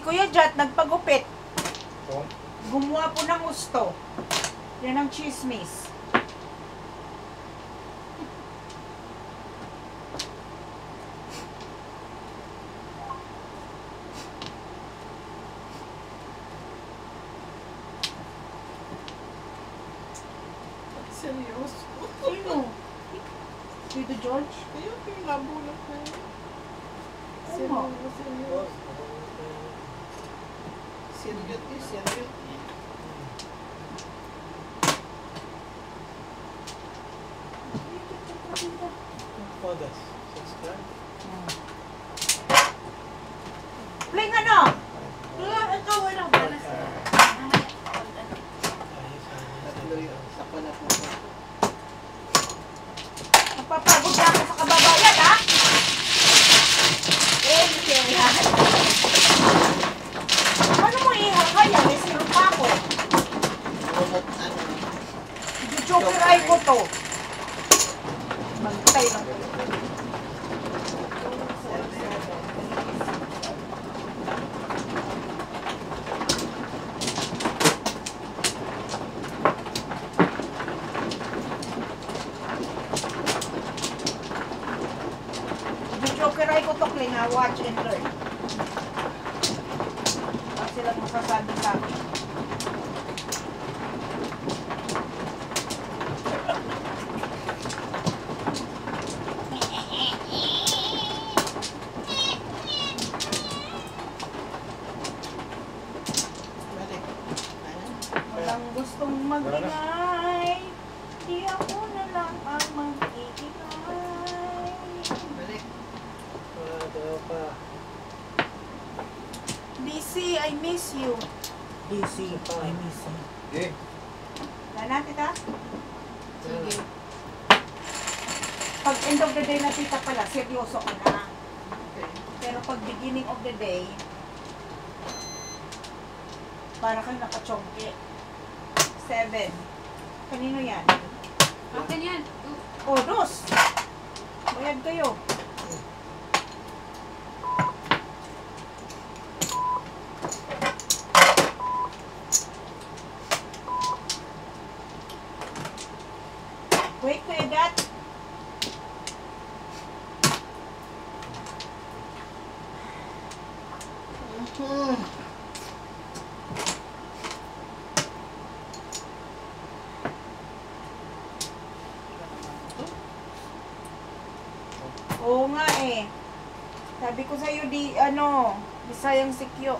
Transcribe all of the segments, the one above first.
Kuya Jat, nagpagupit. Oh. Gumawa po ng gusto. Yan ang chismis. Seryoso. Sino? Tito George? Ayun, yung nabulot na yun. Oo. Seryoso. Seryoso. Podas. Subscribe. Pling ano? Ikaw, wala ba na sa... Tatlo yun. Saka na po. Magpapagod na ako sa kababayan, ha? Kaya. Ano mo ihangaya? May sirup pa ako. Joker ay ko to. Magtay lang ko. Joker ay ko to, Kling, ha? Watch and learn. Bakit silang masasabi sa akin? Walang gustong magbigay, di ako na lang ang mag-iingay. Balik. Wala daw pa. DC, I miss you. DC, I miss you. Okay. Lana, tita? Sige. Pag end of the day na tita pala, seryoso ka na. Okay. Pero pag beginning of the day, para kang nakachongke. 7. Kanino yan? Akin yan. Oh, dos. Bayad kayo. Wait, Kuya Gat. Oo nga eh. Sabi ko sa'yo di, Bisayang sikyo.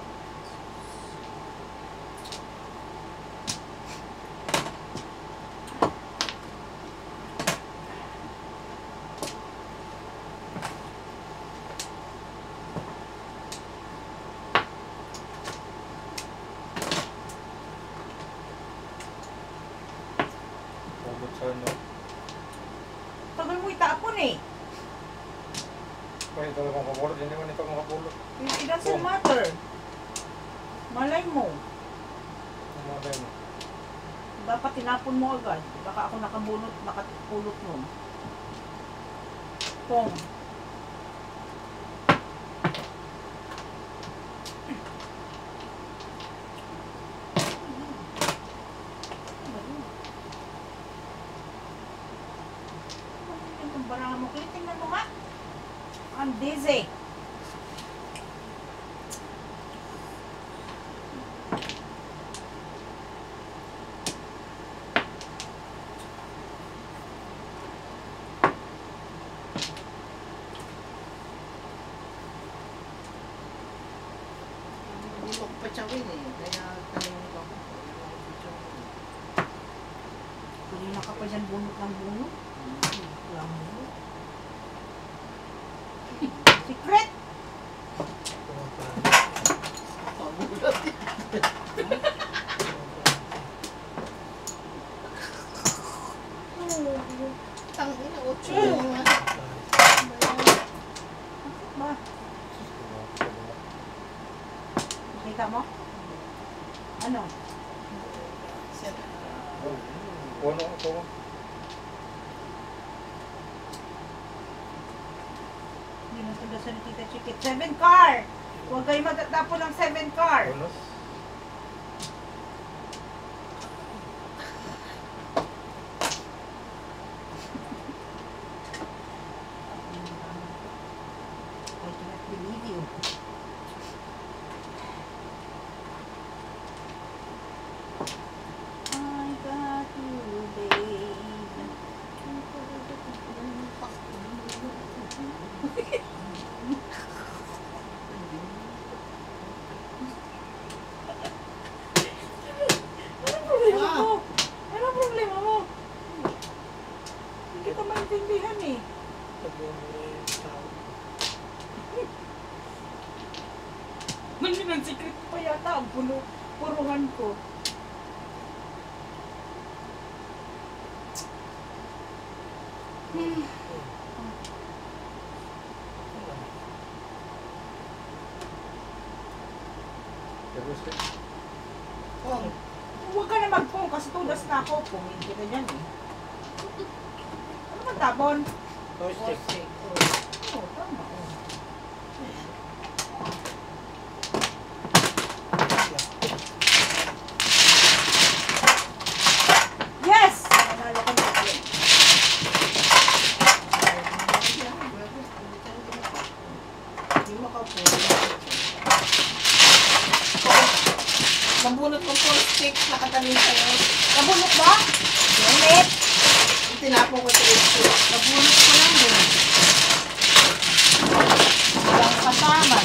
Pagod sa ano. Tagal mo itapon eh. Kaya ito lang kapulot. Hindi man ito makapulot. It doesn't matter. Malay mo. Umatay mo. Dapat tinapon mo agad. Baka ako nakapulot nun. Pong. Itong barang mo. Tingnan mo nga. I'm dizzy. Hindi ko patsawin eh. Kaya tanong ko. Kanina ka pa dyan bunot ng bunot. Wala mo. Secret! Pamulat. Tangina, 8 nga. Ba? Nakita mo? Ano? Puno ito. Hindi na sila sa Tita Chikit. 7 car! Huwag kayo magtatapon ng 7 card. Bonus. I cannot believe you. I got you, babe. Anong problema mo? Anong problema mo? Hindi kita maintindihan eh. Mali ng secret pa yata ang puruhan ko. Tapos, Oh, Huwag ka na mag-phone kasi tudas na ako. Pumingin kita dyan eh. Ano man tapon? okay. Oo, tama. Oh. Yes! Nanalo ka na yun. Hindi makaupo. Nabunot ko 4 sticks nakatanim sa'yo. Nabunot ba? Unit! Tinapon ko 3 sticks. Nabunot ko lang din. Walang kasama.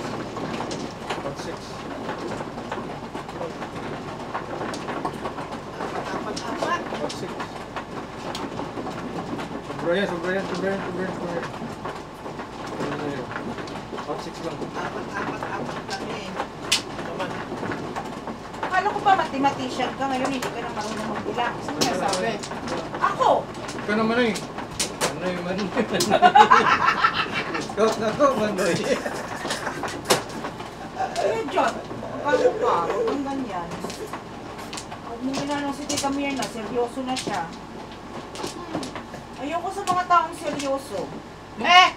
about 6. Apat-apat. About 6. Sobra yan. About 6 lang. Apat lang eh. Naman. Akala ko ba mathematician ka ngayon, hindi ka na marunong magbilang. Sino nga sabi? Ako! Ikaw naman eh. Manoy. Ikaw na to, Manoy. Kaya John, akala ka, huwag kang ganyan. Huwag mo ginanong si Tita Mirna, seryoso na siya. Ayoko sa mga taong seryoso. Eh!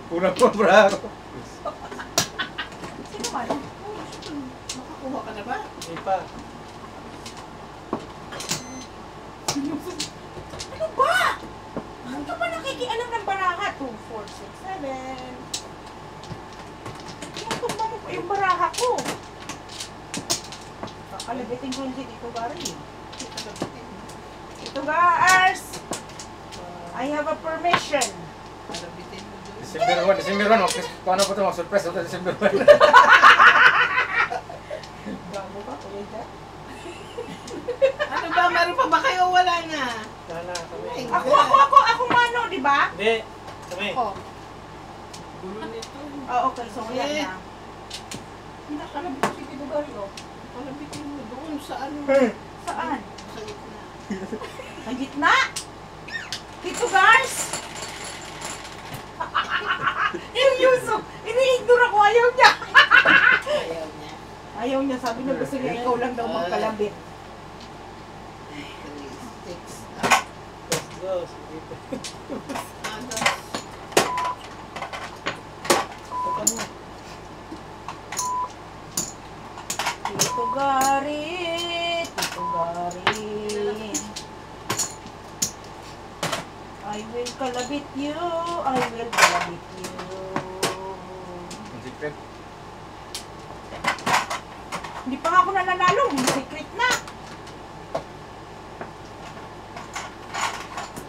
Kurang pa bra ako. Sino man? Makakuha ka na ba? Hindi pa. Ano ba? Ano ka ba nakikialam ng baraha? 2, 4, 6, 7. Tinutugma mo pa yung baraha ko. Kakalabitin ko yung si Tito Gary. Tito Gars! I have a permission. Malabitin mo doon. December 1. Paano po ito? Mag-surprise ito December 1. Gago ka, kuya Jack. Ano ba? Meron pa ba kayo? Wala na. Sana kami. Ako mano, di ba? Hindi. Kami. Oh. Gulo nito. Okay, so yan na. Pinakalabit ko si Tito Gary, oh. Malabitin mo doon sa ano. Saan? Sa gitna. Sa gitna? Tito Gars! Yung Yusuf, ini-ignore ako, ayaw niya. Ayaw niya. Ayaw niya, sabi niya gusto niya ikaw lang daw magkalabit. 3 sticks. Let's go. Sige. Ano? Tito Gary, Tito Gary. I will kalabit you, I will kalabit you. Ang secret. Hindi pa nga ako nananalo, secret na.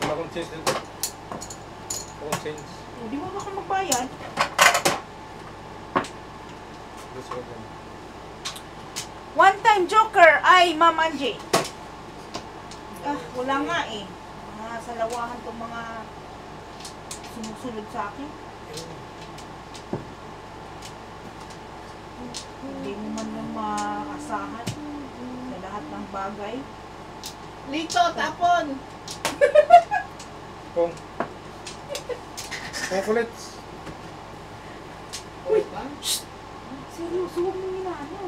Wala akong change dito. Wala akong change. Hindi mo ba ka magbayad? Gusto ko dyan. One time joker ay Ma'am Angie. Wala nga eh. Mga salawahan tong mga sumusunod sa akin. Hindi mo man lang makasahan sa lahat ng bagay. Lito, tapon. Kung kulit. Uy, ba? Seryoso, huwag mong inaano.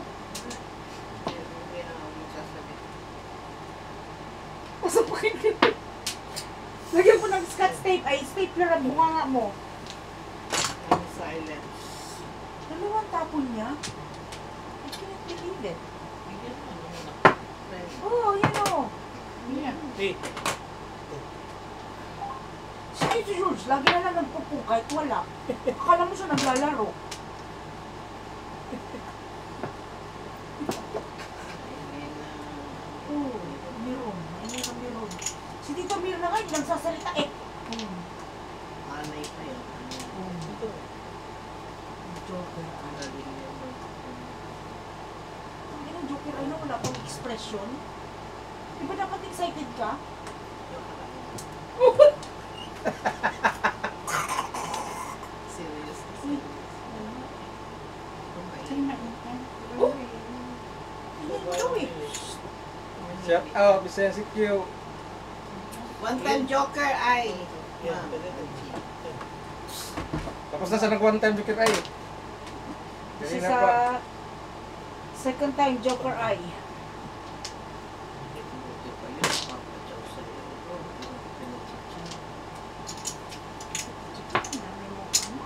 Hindi na ako magsasabi. sa pakinggan. Lagyan mo ng scotch tape. Ay, stapler ang bunganga mo. I'm silent. Dalawang tapon niya. I can't believe it. Bigyan mo ano na. Friend. Oh, yan o. Yeah. Hey. Si Tito George, lagi na lang nagpupong kahit wala. Akala mo siya naglalaro. Oh, meron. Ayun ang meron. Si Tito Mir na nga, hindi nagsasalita eh. Anay pa yun. Ito. Joker. Ang galing niya. Ang ginang Joker, ano, wala pang expression. Di ba dapat excited ka? Serious. Oh! Ayan daw eh. Shout out, Bisaya CQ. One time joker ay. Yan, tapos na sa nag-one time joker ay. Kasi Kanina pa. sa second time Joker Eye. Dami mo ano?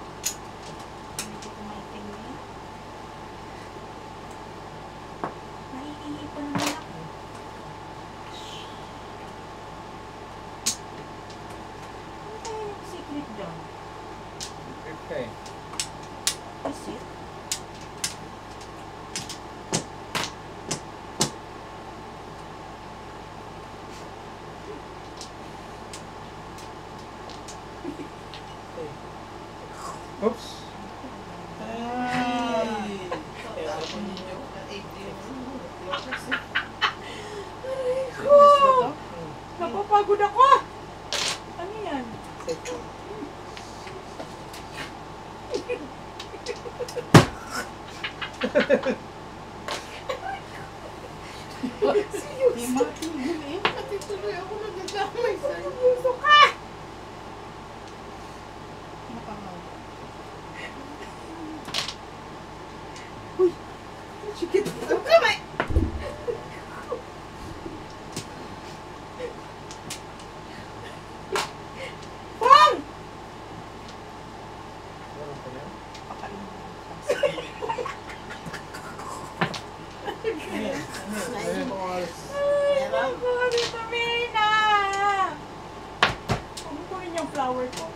Hindi ko maintindihan. Naiihi pa naman ako. Ano kaya yung secret doon? Okay. Is it? Oops. Oh! Napapagod ako! Ano yan? Di matigil eh. Pati tuloy ako nagdadamay sa'yo. Gusto ka! Makamay. Sikit. Ang kamay! Pong! Nice balls. Ay, Meron? naku, Tita Mina! Ano ko rin yung flower ko?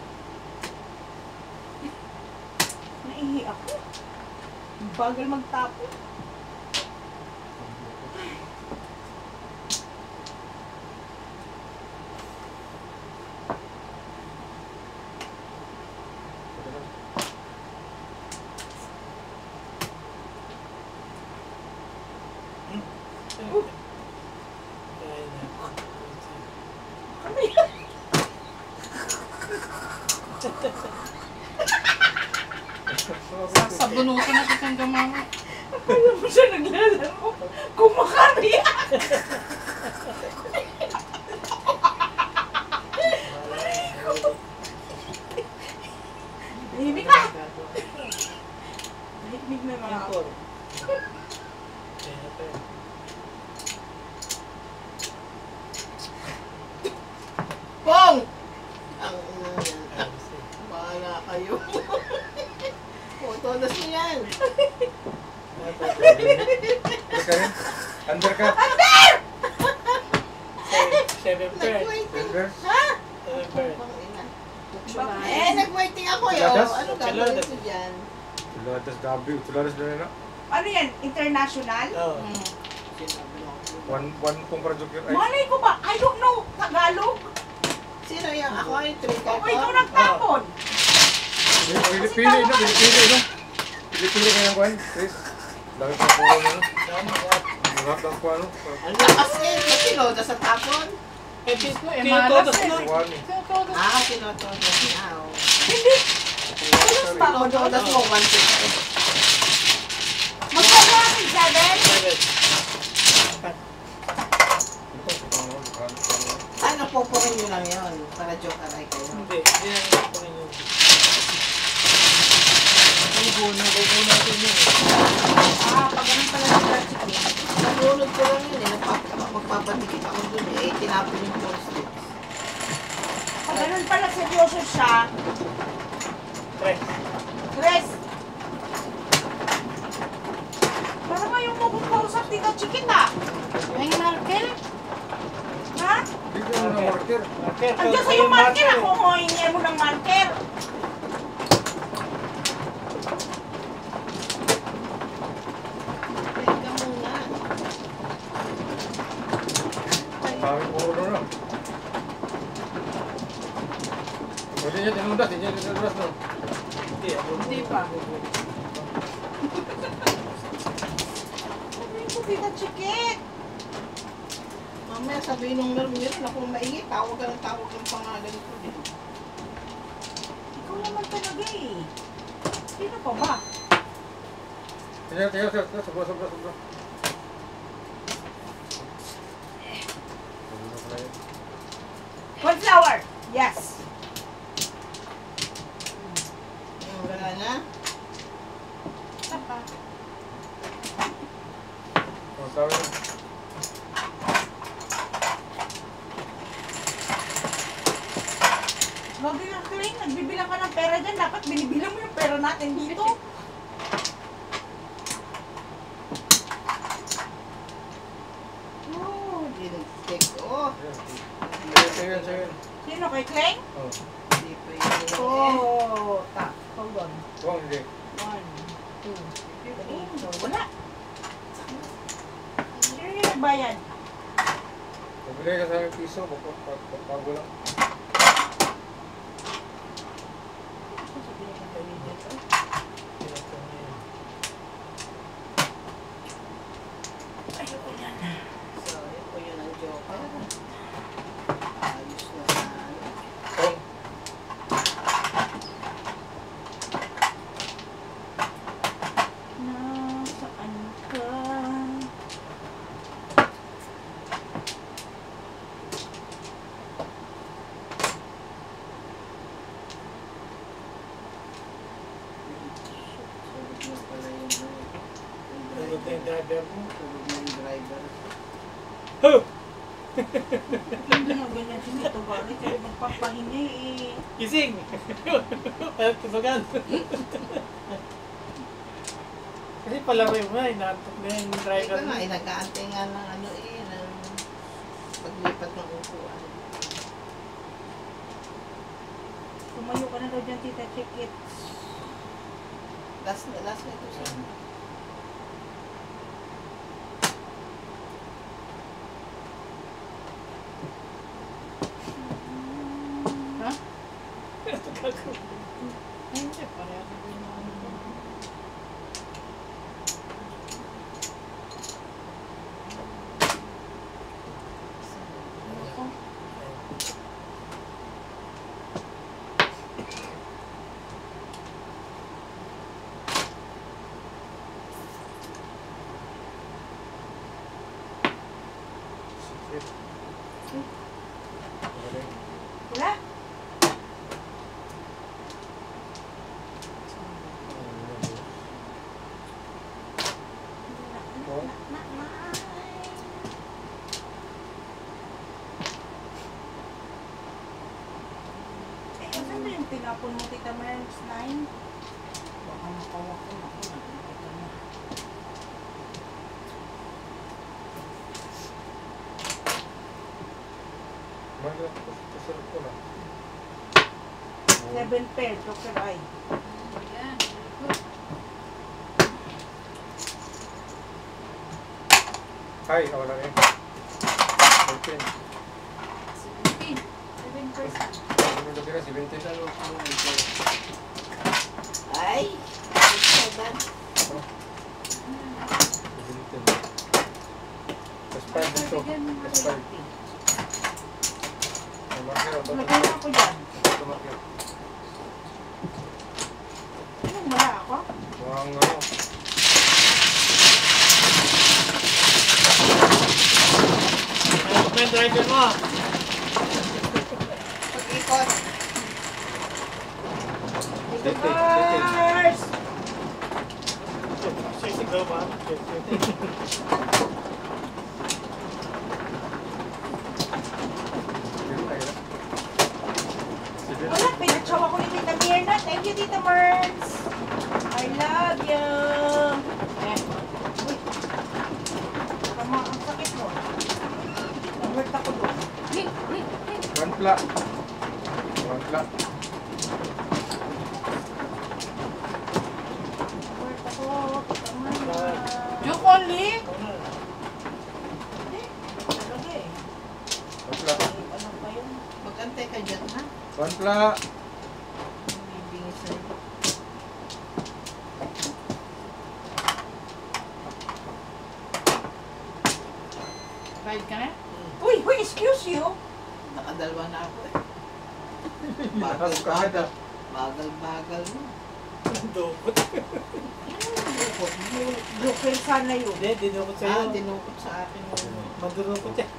Naihi ako. Ang bagal magtapon. Ano yan? Sasabunutan na kitang gamama. Akala mo siya naglalaro. Kumakariya! Tahimik ka! Tahimik na mga ako. Pong! Ang ina yan. Bahala kayo. Todas mo yan. Under ka? Nag-waiting. Under? Ha? Under. Pang ina. Bakit? Nag-waiting ako yun. Tuladas? Ano gagawin ko dyan? Tuladas gabi. Tuladas na na. Ano yan? International? Sinabi mo ako. One pong para joker ay. Malay ko ba? I don't know. Tagalog? Sino yung ako ay trigger O ikaw nagtapon? Pili no. Pili kayang kuhan. Chris. Lagi pa po ano. Lahat ang kuhan. Ang lakas eh. Kasi loda sa tapon. Malas eh. Kuhan. Tinotodas niya. Oh. Hindi. Ayos ba ako doon? Tinotodas mo 150. Magkano akin, Isabel? Ano popokin nyo lang yun? Para joke alay kayo. Hindi lang ito yun. Ibuno natin yun. Pag ganun pala sa chicken. Nabunod ko lang yun eh. Magpapadikit ako dun eh. Tinapon yung siya. Tres. Tres. Parang ngayon mo kong kausap Tita Chiquit ah. May marker? Ha? Bigyan mo ng marker. Marker. Andiyan sa'yo marker ako. Hingi mo ng marker. Teka muna. Sabi ko na. Pwede niya tinundas, hindi niya tinundas no. Hindi, ako. Hindi pa. Sabi ko Tita Chiquit. Mamaya sabihin nung meron ako maingit. Tawag ng pangalan ko din. Ikaw naman talaga eh. Sino pa ba? Tingnan, sobra. One flower. Yes. Wala na. Apa? Ang tawag na. Grabe nga, Kling. Nagbibilang ka ng pera dyan. Dapat binibilang mo yung pera natin dito. Oh, dinag-take off. Sa'yo. Sino kay Kling? Oh. Hindi pa yun. Oh, hold on. Huwag hindi. 1, 2, 3, 4. Wala. Sino yung nagbayad? Pabili ka sa aking piso, bago lang. Ayoko yan. So, yun po yun ang joke. Ayos na. Tong. Nasaan ka? Tulog na yung driver mo. Tulog na yung driver. Huh! Hindi nga ganyan si Nito Gari. Kaya magpapahinga eh. Gising! Parang tusugan. Kasi palaro mo na, inaantok na yung driver Ito mo. nga, nag-aantay nga ng ano ng paglipat ng upuan. Tumayo ka na daw dyan, Tita Chiquit. Last na ito siya. Ha? Ay, hindi. Pareho din naman. Wala? Saan ba yung tinapon mo, Tita Merms 9? Baka makawak ko ako. Nakikita mo. Mahirap ko sa sarap ko na. 7 pair, Dr. Ay. Hi, wala rin. 14. 17%. Ano na tira? 17. Ay! Ito ba? 17. Plus 5 dito. Plus 5. Ang marker ako. Lagyan mo ako dyan. Ito marker. Anong wala ako? Mukhang ano. Inaantok na yung driver mo. Pag-ikot. Tita Mars! Sisigaw ba? Hirap na hirap. Wala, Merns. I love you. Eh. Uy. Tama, ang sakit mo. Nag-hurt ako doon. One pla. One pla. Nag-hurt ako. Tama na. Joke only? Hindi. Talaga eh. One pla. Ano pa yun? Mag-antay ka dyan, ha? One pla. Bibingin sa'yo. Ride ka na? Uy, excuse you. Nakadalwa na ako eh. Tapos kahit ah. Bagal-bagal mo. Dukot. Joker sana yun. Hindi, dinukot sa'yo. Dinukot sa akin. Madurukot yan.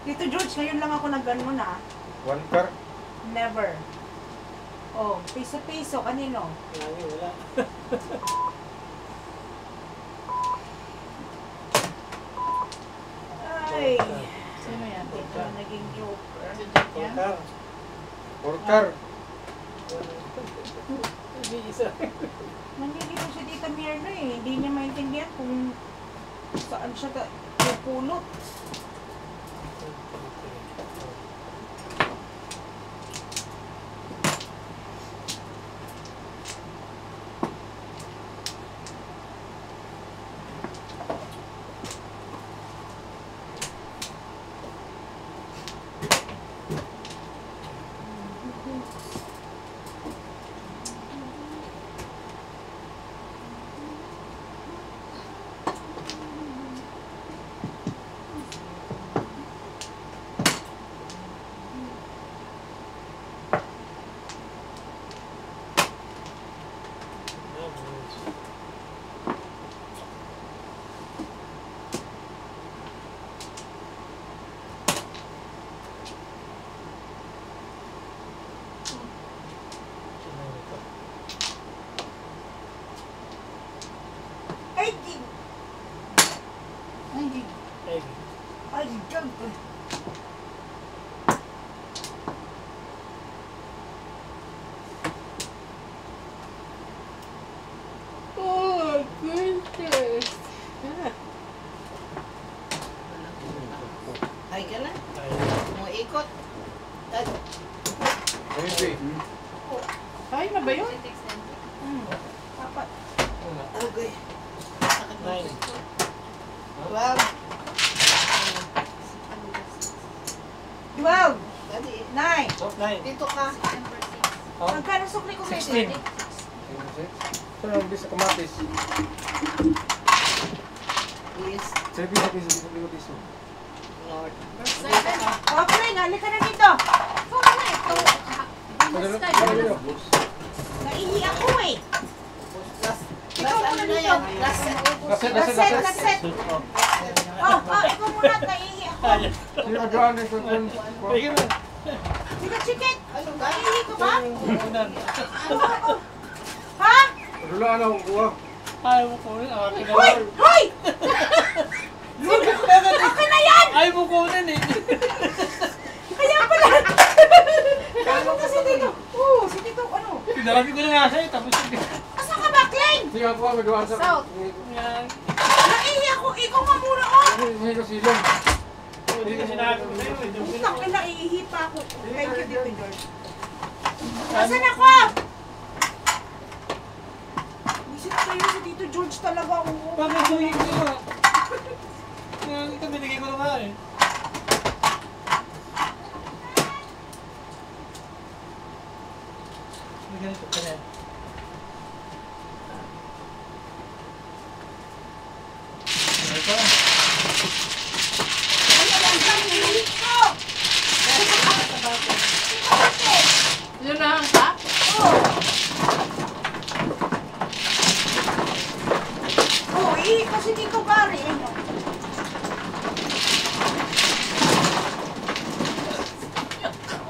Tito George, ngayon lang ako nag-ano na. One car. Never. Oh, piso-piso. Kanino? Lagi, wala. Ay. Sino yan? Ito naging joker. Si Jack yan? Car. Four car. Hindi isa. Nandito si Tita Myrna eh. Hindi niya maintindihan kung saan siya pupulot. Ay, di. Ay, hindi. Ay, Ay, jump. Oh, goodness. Ay ka na. ay. Ikot. Maybe. Ay na ba yun? Dapat. Okay. Nine. 12. 12, Dali. 9. Top nine. Dito ka. Oh, Magkano sukli ko 16. Saan ang bisa kamatis? Is Sabi na piso. Lord. Oh, Frank, halika na dito. Naihi ako eh. Last Ikaw ano muna na dito. yan? Last set. Laset. Oh, ikaw muna, naihi ako. Sino ba ito? Ay, ka na. Sige, chicken. Ano ba? Naihi ko ba? Unan. Ha? Wala na akong kuha. Ayaw mo kunin. Akin na Hoy! lang. Hoy! Akin na yan! Ayaw mo kunin eh. Kaya pala! Tapos kasi dito. Oo, si Tito, ano? Pinarabi ko na nga sa'yo. Tapos Asa ka ba, Klein? Sige ako ang magawa sa... South. yan. Naihi ako. Ikaw nga muna, oh! Hindi ko silong. Hindi ko sinabi ko sa'yo. Utak na naihi pa ako. Thank you, Tito George. Nasaan ako? Visit kayo si Tito George talaga. Oo. Pag nagsuhin ko nga. Ito binigay ko na nga eh. May ganito ka na. Ito. Ano yan? Saan naihi ko? Lunahan ka? Oo. Oo, ihi ko si Tito Gary. Ano?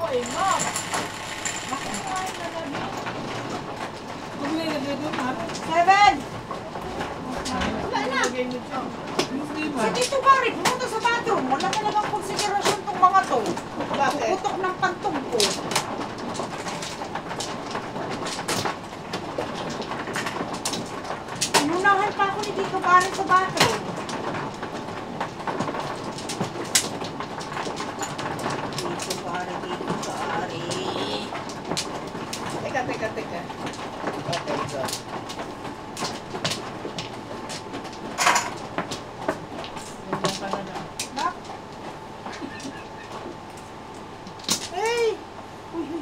Oy, mom. Nakakain na lang. Huwag mo na ilagay doon ha. 7. Wala na. Ilagay mo dyan. Hindi Si man. Tito Gary, pumunta sa bathroom. Wala talagang konsiderasyon tong mga to. Bakit? Puputok ng pantog ko. Inunahan pa ako ni Tito Gary sa bathroom. Tito Gary, Tito Gary. Teka. Okay, go. Ganyan ka na na. Nak? Hey! Uy, uy.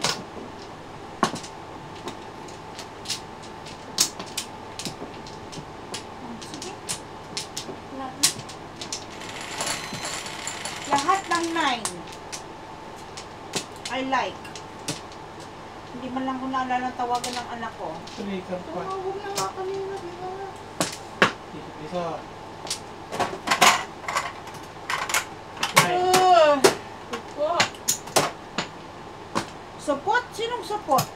Sige. Lahat na. Lahat ng 9. I like. Hindi man lang ko naalala tawagan ng anak ko. Tuloy ka pa. Tumawag na nga kanina, di ba? Isa. Ay. Support. Support? Sinong support?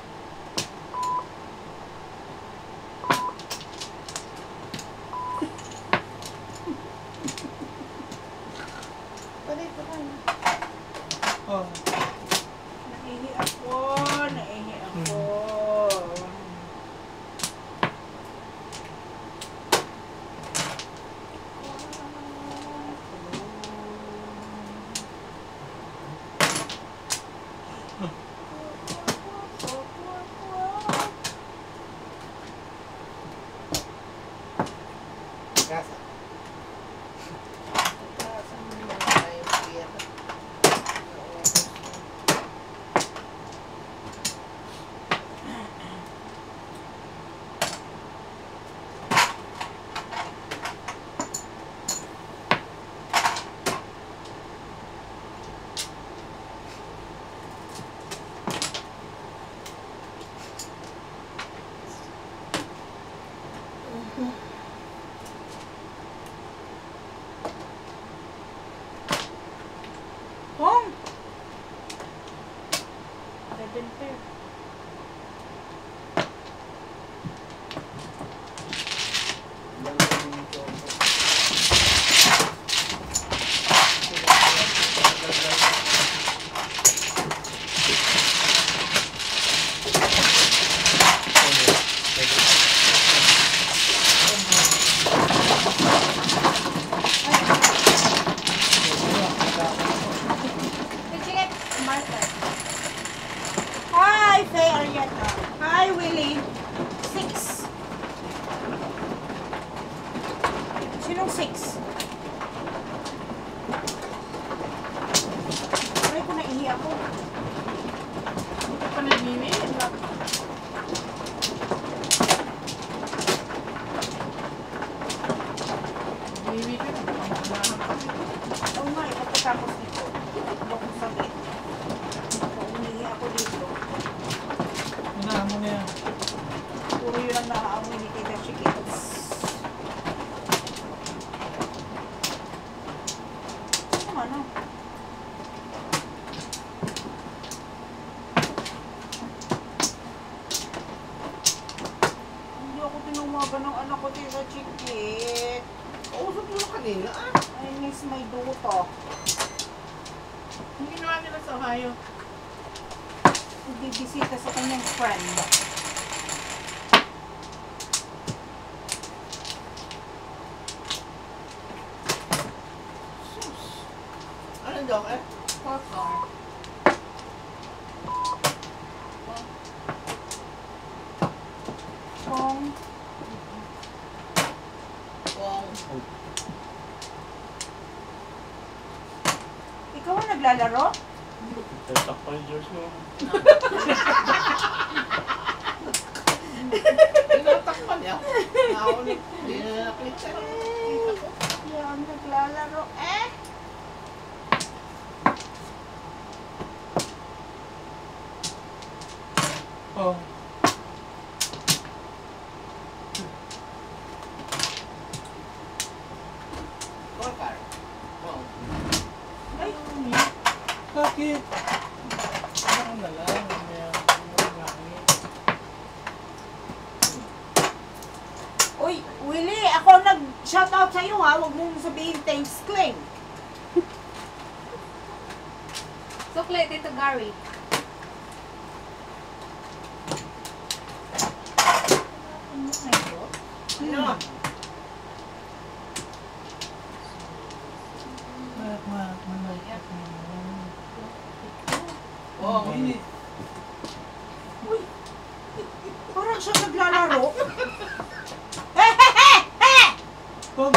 Palito ka na. Oh. Naihi ako. Naihi ako. Kasa. Kasa mo na tayo, Pierre. Hong! 7 pair. Hi, Faye Arietta. Hi, Willie. 6. Sinong 6? Ay, ko naihi ako. Hindi pa nag-email. Email ka na. Oo nga, pagkatapos nito. Hindi ako sakit. Umihi ako dito. Unahan mo na yan. Puro yun ang naaamoy ni Tita Chickens. Ano? Hindi ako tinumagan ng anak ko, Tita Chickens. Kausap mo na kanina, ah. I miss my daughter. Ang ginawa nila sa Ohio. Bibisita sa kanyang friend. Anong dog, eh? Popcorn. Kung Kung ikaw ang naglalaro, Tatak pa yung George mo. tinatakpan niya. Naulit. Hindi na nakita. yan naglalaro eh. Oh. Scorecard. Wow. Ay, Bakit? Ano na lang? uy, Willie, ako nag-shoutout sa'yo ha. Huwag mong sabihin thanks, Kling. Sukle, Tito Gary. Ano? Init. Parang siya naglalaro. Pag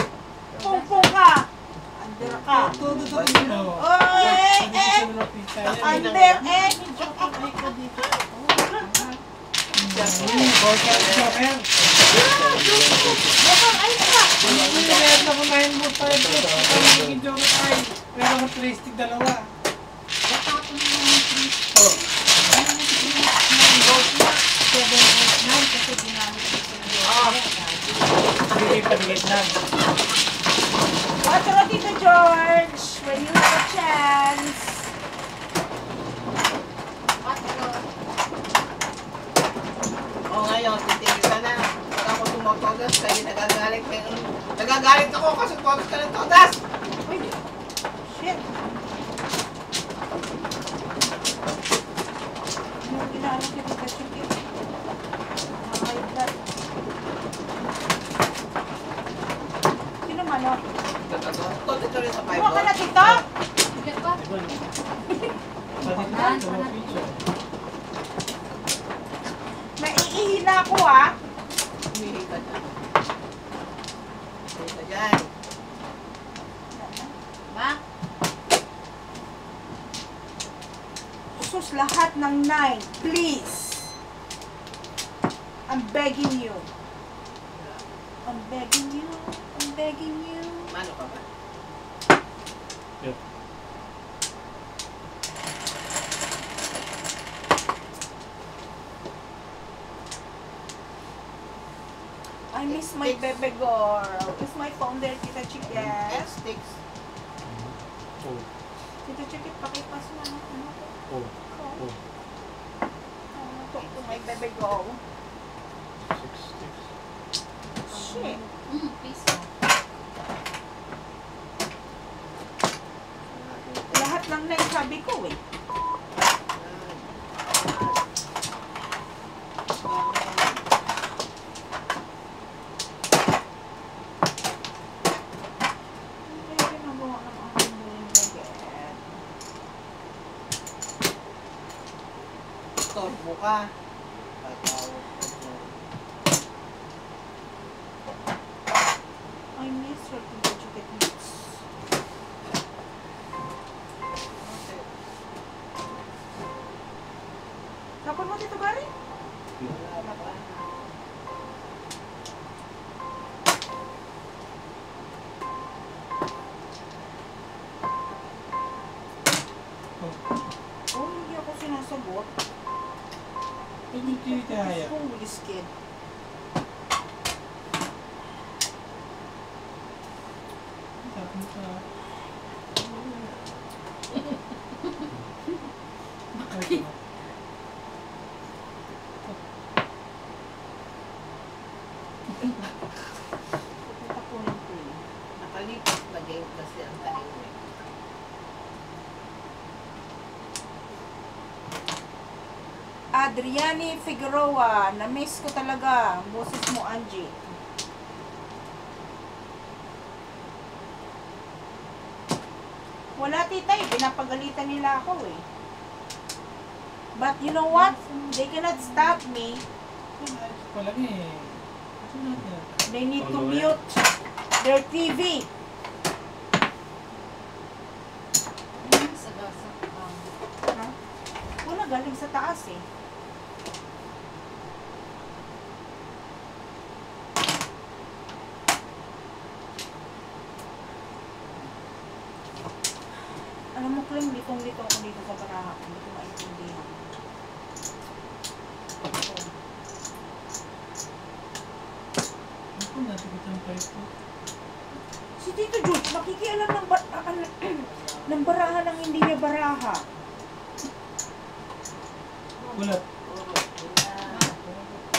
Pungpung ka. Under ka. todo sa kanya. Oy, under, Joker. Bakang ay ka. Meron ako 9 mo 5 mo. Kung magiging Joker ay. Meron ako 3 stick dalawa. Natapon mo yung trees. Oh. Ano yung trees ng gold na 7 and 9 kasi ginamit ko sa Hindi pag-get lang. Watch out, Tito George. When you have a chance. O ngayon, titigil ka na. Pag ako tumotodas, kayo nagagalit. Nagagalit ako kasi todas ka ng todas. Uy, shit. Yung inaano kita sa chicken. Ay, that. Sino man, oh? Todo ito rin sa Kuha ka na, Bible. tita? Bigat ba? Panik na ito. Naiihina ako, ah. Humihi ka na. Humihi ka dyan. Ma? Sus, lahat ng 9. Please. I'm begging you. I'm begging you. I'm begging you. Mano ka ba? I miss my bebe girl. Is my phone there, Tita Chiquet? Eight sticks. Oh. Tita Chiquet, pakipas mo. Ano ko? Oh. Oh. Talk to my bebe girl. 6 sticks. Shit. Piso. Lahat ng 9 sabi ko eh. Hindi ginagawa ng aking buling baget. Torbo ka. Tatawag ko. I miss her, Tita Chiquet mix. Tapon mo, Tito Gary? Wala pa. Oh, hindi ako sinasagot. Hindi kaya. Holy skid. Tapos sa... Tatapunin ko eh. Nakalipas na game kasi ang tahimik. Adriani Figueroa, na-miss ko talaga. Ang boses mo, Angie. Wala, tita eh. Pinapagalitan nila ako eh. But you know what? They cannot stop me. Ayos pa lang eh. Ito natin. They need to mute their TV. Sagasa. Ha? Wala, galing sa taas eh. Alam mo, Clem, litong-lito ako dito sa baraha. Hindi ko maintindihan. Ako, natigitan pa ito. Si Tito George, makikialam ng, ng baraha ng hindi niya baraha. Wala.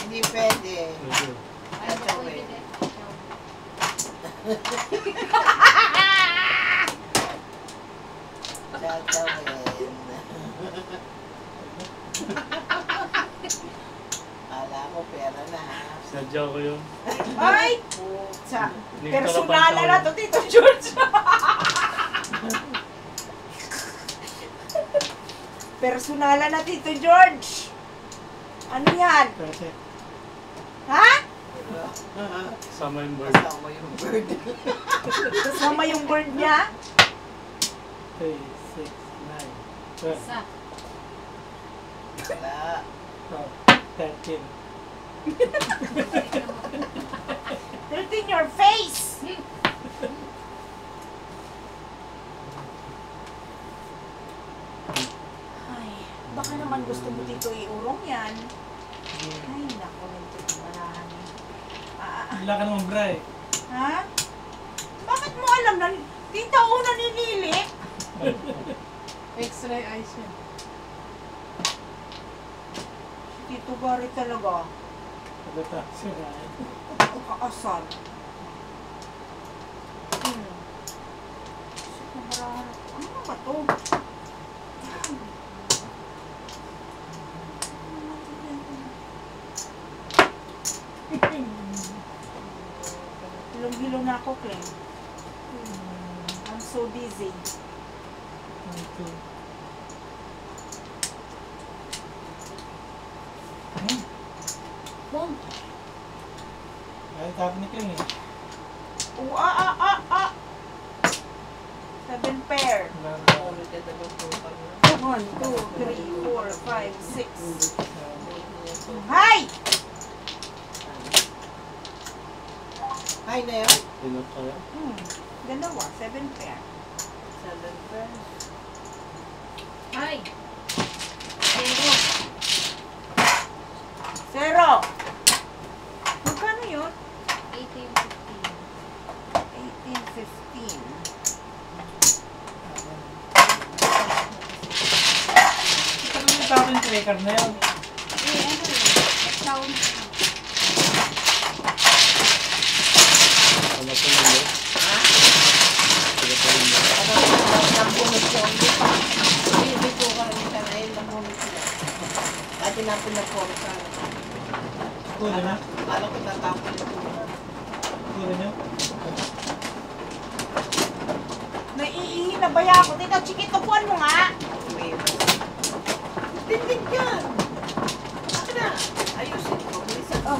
Hindi pwede. Medyo. Ay, ba ko ibigay? Tatawin. Kala ko pera na ha. Sadya ko yun. Ay! Sa Hindi ko personal napansin. na to, Tito George. Personalan na Tito George. Ano yan? Kasi, Ha? Sama yung bird. Kasama yung bird. Kasama yung bird niya? 3, 6, 9, 12, Isa. Wala. 13. 13 your face! Ay, baka naman gusto mo dito iurong yan. Ay, naku, nito marahan. Wala ka naman bra eh. Ha? Bakit mo alam na? Tita una ninili. X-ray eyes yun. Tito Gary talaga. Pagkata, sira. Kaasal. Marahan. Ano ba to? Hilong-hilong na ako, Clem. I'm so dizzy. 1, 2. Boom. Ay, tapos ni King eh. Ah! 7 pair. Wala na. Ulit ka dalawang pupal na. 1, 2, 3, 4, 5, 6. Hi! Hi na yun? Enough kaya? Dalawa, 7 pair. 7 pairs. Hi. Zero! Magkano yun? 18, 18.15. Ito naman yung tapos yung record na yun. Eh, ano yun? Sound. Ano po yun? Ha? Sila po yun. Nambunod siya ulit. Hindi ko karamitan ay nambunod sila. Dati na pinaporo sa Kulo niya? Paano ko tatapon ito? Kulo niya? Naiihi na baya ako. Tita, Chiquito, puan mo nga. Tindig yan! Ano na? Ayusin ko. Bilisan ko.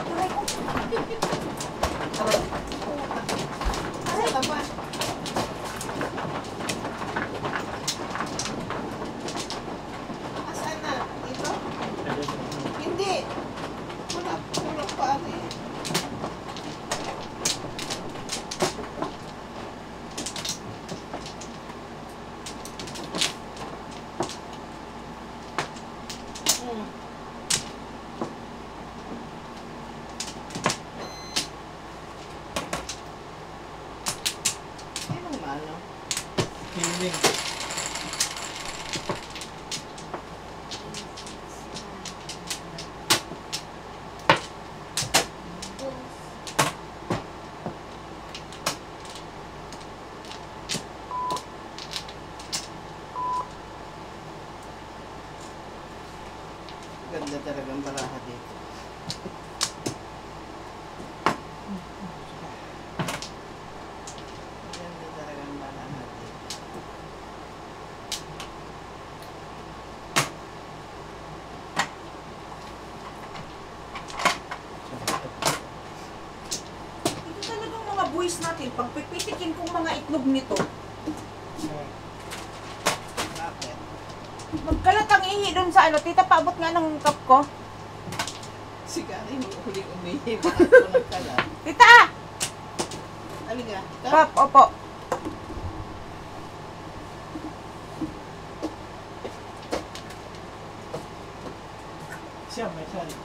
Aray ko. Asa ka ba? Asan na? Dito? Hindi. Wala pa ano eh. Hmm. Sinong malo? Feeling. Ganda talagang baraha dito. Ganda talagang baraha dito. Ito talagang mga buwis natin. Pag pipitikin kong mga itlog nito, Bakit? magkalat ang ihi dun sa ano. Tita, paabot nga ng cup ko. Si Kari mo huling umihi. Bakit ko nagkalat? Tita! Halika. Cup, opo. Siya, may sali.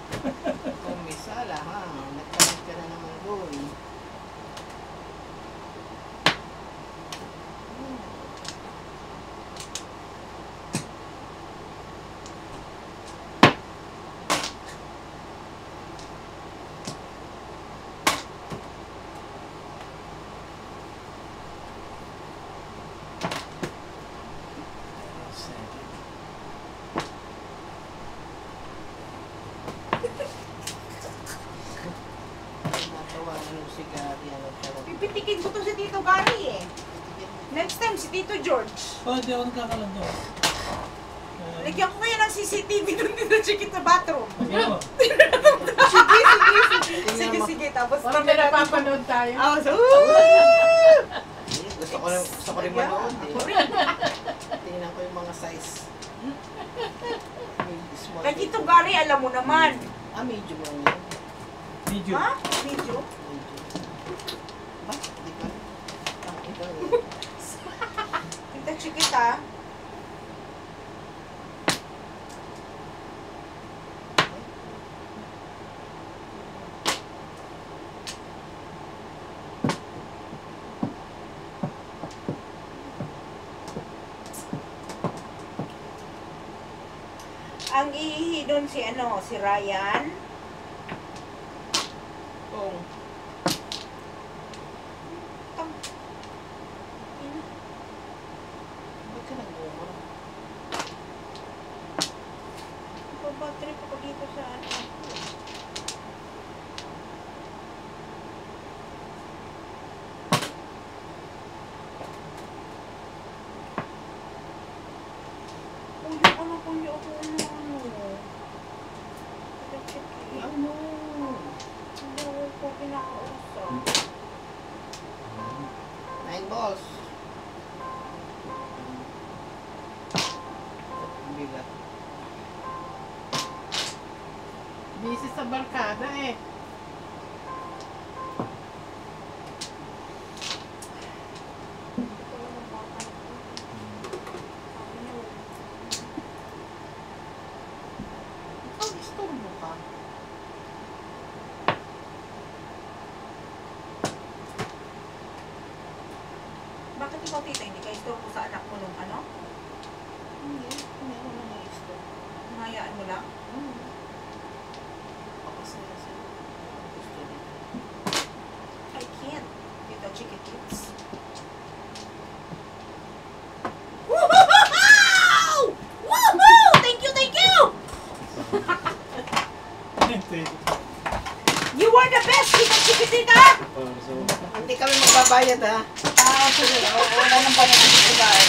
Kung may sala ha. Nagkalat ka na naman doon. Natawa mo si Kari. Ano talaga? Pipitikin ko to si Tito Gary eh. Tigil mo Next time, si Tito George. Oh, di ako nagkakalando. Lagyan ko kaya ng CCTV doon dito Chikit sa bathroom. Lagyan mo. Sige. Tapos Parang may napapanood tayo. So, Gusto ko rin manood eh. Tingnan ko yung mga size. Small. kay Tito Gary, alam mo naman. Medium lang yun. Video. Ha? Video? Ba? Di ba? Ikaw eh. Tita Chikit ha. Ang ihihi doon si si Ryan. Kung ba't ka nag-uumara? Ipabatrip ako dito sa Kuya ako. Ano? Hindi ko kinakausap. 9 balls. Bigat. Busy sa barkada eh. Ikaw, istorbo ka. Bakit ikaw, tita, hindi ka istorbo sa anak mo nung Hindi ako na na-istorbo. Hayaan mo lang? Kasi gusto niya. I can't. Tita Chikit Kids. Woohoo! Woohoo! Thank you! You are the best, Tita Chikit, tita! Hindi kami magbabayad ha. Sige. Wala nang pala dito, guys.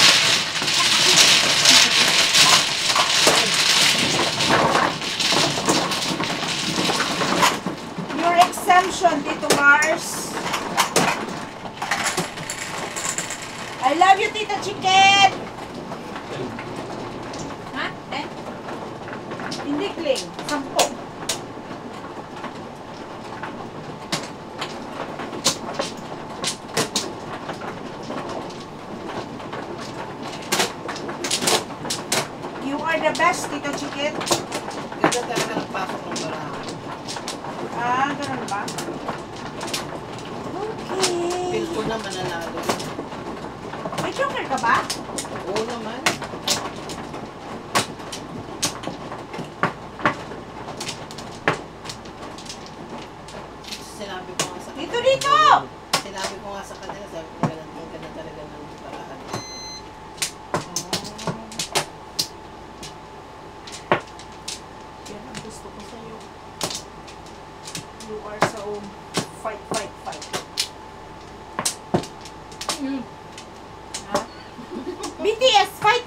Your exemption, Tito Mars. I love you, Tita Chicken. Ha? Hindi kling. 10. You are the best, Tito Chicken. Ganda talaga ng pasok ng barahan. Ganun ba? Okay. Feel ko na mananalo. May joker ka ba? Oo naman. Sinabi ko nga sa kanila. Dito! Sinabi ko nga sa kanila, sabi ko galantin ka na talaga ng barahan. Yan ang gusto ko sa'yo. You are so fight. Ha? BTS, fight!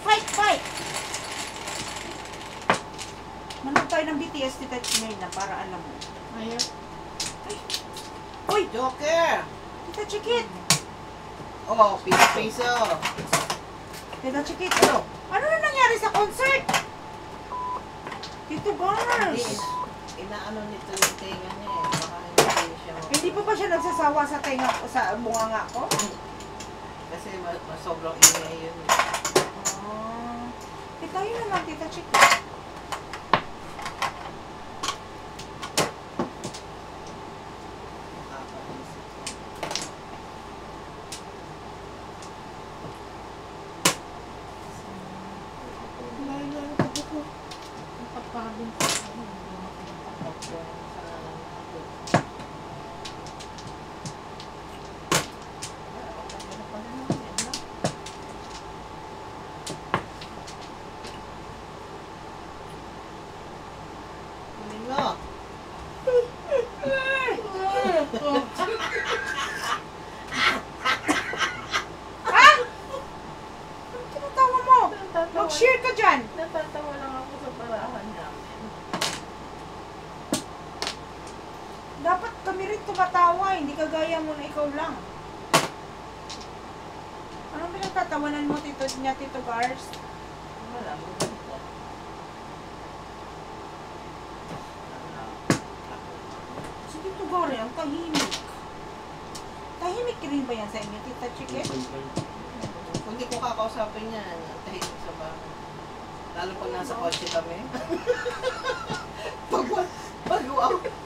Manood tayo ng BTS, Tita Chimena, para alam mo. Ayaw. Uy! Joker! Tita Chikit! Oh, piso. Tita Chikit, ano na nangyari sa concert? Tito Gars! Inaano nito yung tenga niya eh. Baka hindi siya Hindi pa ba siya nagsasawa sa tenga ko, sa bunganga ko? kasi sobrang ingay yun. Tayo naman, Tita Chikit. Nakakaisip. Napapagod sa ano. Dapat kami rin tumatawa, hindi kagaya mo na ikaw lang. Anong pinagtatawanan mo, Tito Gars? Wala, maganda. Si Tito Gary, ang tahimik. Tahimik rin ba yan sa inyo, Tita Chicken? Kung di ko kakausapin yan, tahimik sa bahay. Lalo pag nasa kotse kami.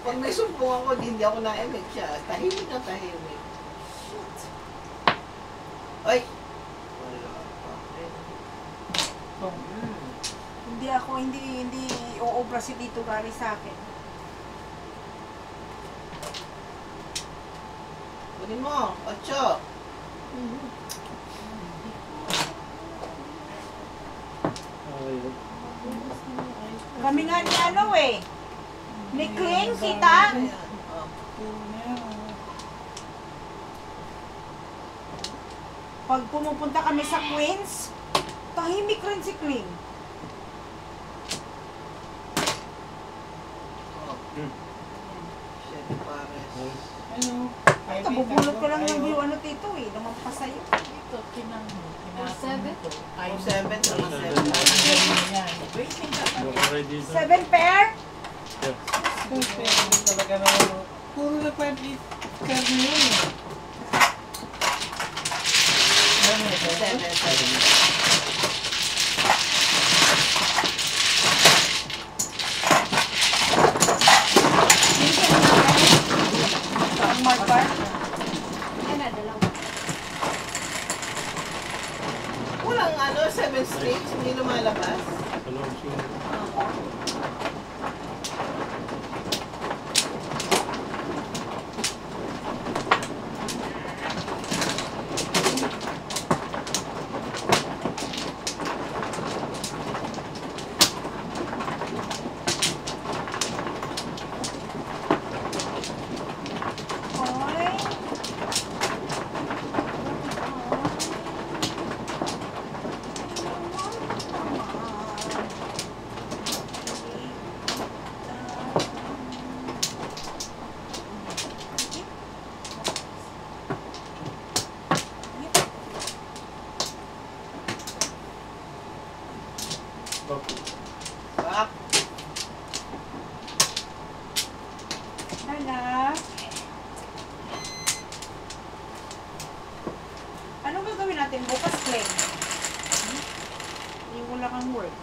pag may sumpong ako, hindi ako na-emit siya. Tahimik na tahimik. Shit. Ay! Hindi uobra si Tito Gary sa akin. Kunin mo, 8. Kami nga ni ano eh. Ni Kling, kita. Ayan. Oh. Pag pumupunta kami sa Queens, tahimik rin si Kling. Oh. Shit, pares. Ano? Kabubulot ko lang ng view ano Tito eh. Naman pa sa'yo. Ito, kinang mo. Seven? Ay, 7 na 7. Waiting ka pa. 7 pair? Talaga naman. Puro na 5 card na yun eh. Ano ito? 7. Ang marbar? Walang 7 strings, hindi lumalabas. Oy. Bak. Anak. Anong gagawin natin bukas, Clay? Hindi wala kang work.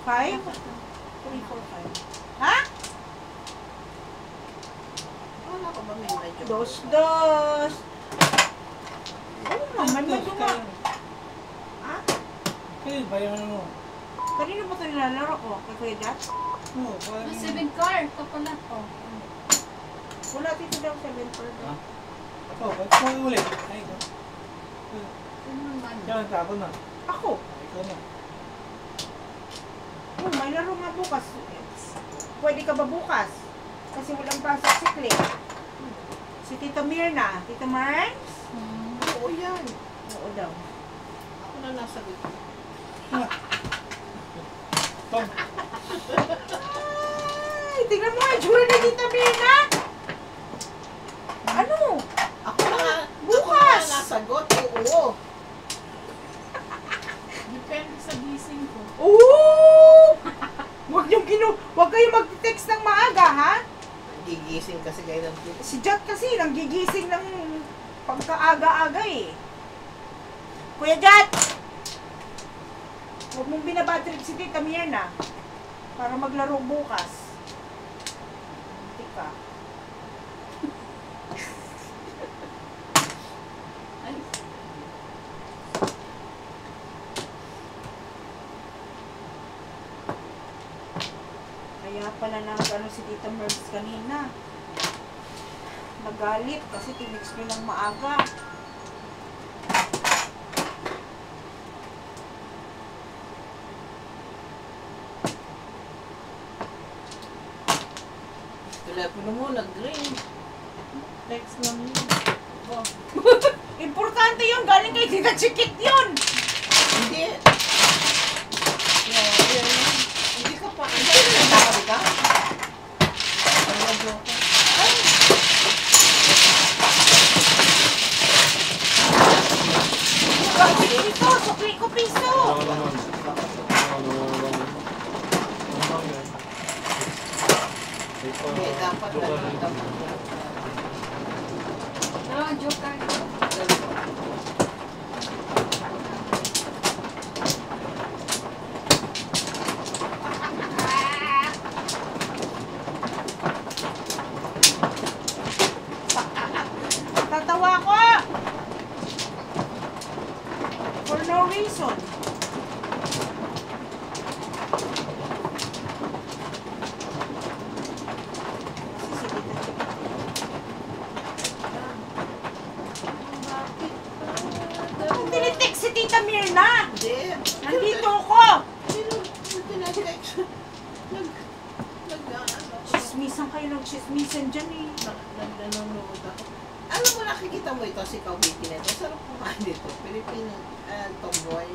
5? 3, 4, 5. Ha? Wala ko ba may medyo? Dos. Oo naman, medyo nga. Ha? Kaya ba yung ano? Kanino ba ito nilalaro ko? Kay Kuya Dad? No, parang... May 7 car. Ito pala. Oh. Wala dito daw 7 per day. Oh, ba't mo ulit? Ay, ikaw. Ano naman? Yan, tapon na. Ako? Ikaw na. Oh, may laro nga bukas. Pwede ka ba bukas? Kasi walang pasok si Clay. Si Tita Mirna. Tita Marns? Oo yan. Oo daw. Ako na nasa gitna. Tom, Ay, tingnan mo nga, itsura ni Tita Mirna. Ano? Ako na nga. Bukas! Ako na nasagot. Oo. Depende sa gising ko. Oo! Huwag kayong mag-text ng maaga, ha? Gigising kasi kayo ng tito. Si Jack kasi nanggigising ng pagkaaga-aga eh. Kuya Jack! Huwag mong binabatrip si Tita Mirna para maglaro bukas. Tika. Ay, Kaya pala nag-ano si Tita Merz kanina. Nagalit kasi tinix nyo ng maaga. Telepono mo, nag-ring. text lang yun. Oh. Importante yun, galing kay Tita Chikit yun. Hindi. Hindi ka pa. Hindi ka nagkakali ka? Ang radyo ko. Dalawang joker. Tatawa ko! For no reason. Kung tinitext si Tita Mirna, Hindi. nandito ako! Hindi na-text. Chismisan kayo ng chismisan dyan eh. Nanonood ako. Alam mo, nakikita mo ito, si Kawiti na ito. Sarap kumain dito. Pilipino tomboy.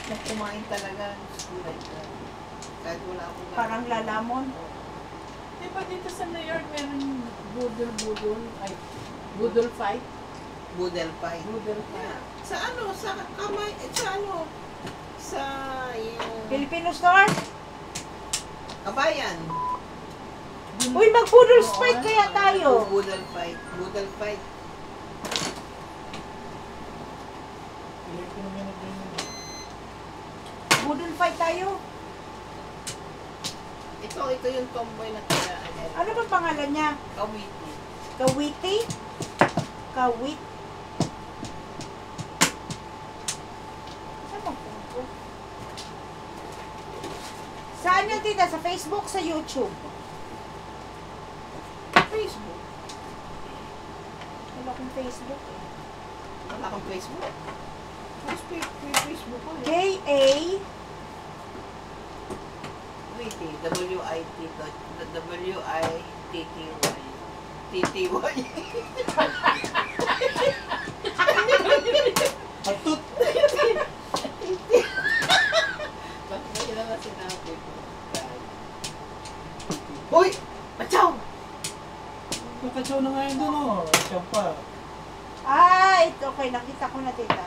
Na kumain talaga. Kahit wala akong Parang lalamon. Di ba dito sa New York meron yung budol, ay, budol fight? Budel pie. Budol fight. Sa ano? Sa kamay? Sa ano? Sa yung... Filipino store? Kabayan. Uy, mag-poodle fight kaya tayo. Budel fight. Budel fight. Poodle fight tayo. Ito yung tomboy na kaya. Ano bang pangalan niya? Kawiti. Kawiti? Kawit? Saan ang phone ko? Saan yun, tita? Sa Facebook, sa YouTube? Facebook. Wala akong Facebook eh. Wala kang Facebook? Facebook ko eh. K-A Witty. W-I-T-T-Y. T-T-Y. Atut! Ba't ba yun ang sinabi ko? Hoy! Machaw! Nakatsaw na nga yun doon, oh. Siya pa. ito. Okay, nakita ko na, tita.